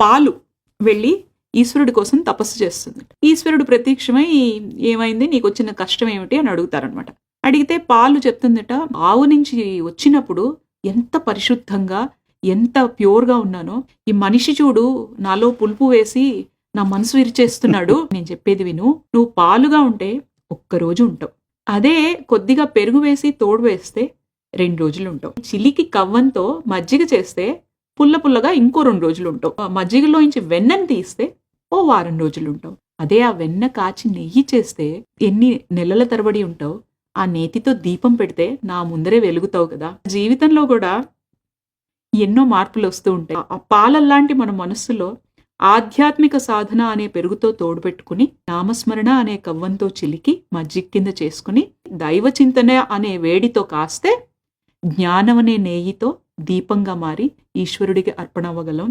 పాలు వెళ్ళి ఈశ్వరుడి కోసం తపస్సు చేస్తుంది. ఈశ్వరుడు ప్రత్యక్షమై ఏమైంది, నీకు వచ్చిన కష్టం ఏమిటి అని అడుగుతారనమాట. అడిగితే పాలు చెప్తుందట, ఆవు నుంచి వచ్చినప్పుడు ఎంత పరిశుద్ధంగా ఎంత ప్యూర్గా ఉన్నానో, ఈ మనిషి చూడు నాలో పులుపు వేసి నా మనసు విరిచేస్తున్నాడు. నేను చెప్పేది విను, నువ్వు పాలుగా ఉంటే ఒక్కరోజు ఉంటావు, అదే కొద్దిగా పెరుగు వేసి తోడు వేస్తే 2 రోజులు ఉంటావు, చిలికి కవ్వంతో మజ్జిగ చేస్తే పుల్ల పుల్లగా ఇంకో 2 రోజులు ఉంటావు, మజ్జిగలోంచి వెన్నని తీస్తే ఓ వారం రోజులు ఉంటావు, అదే ఆ వెన్న కాచి నెయ్యి చేస్తే ఎన్ని నెలల తరబడి ఉంటావు, ఆ నేతితో దీపం పెడితే నా ముందరే వెలుగుతావు కదా. జీవితంలో కూడా ఎన్నో మార్పులు వస్తూ ఉంటాయి. ఆ పాలల్లాంటి మన మనస్సులో ఆధ్యాత్మిక సాధన అనే పెరుగుతో తోడుపెట్టుకుని, నామస్మరణ అనే కవ్వంతో చిలికి మజ్జిగ కింద చేసుకుని, దైవ చింతన అనే వేడితో కాస్తే జ్ఞానం అనే నేయితో దీపంగా మారి ఈశ్వరుడికి అర్పణ అవ్వగలం.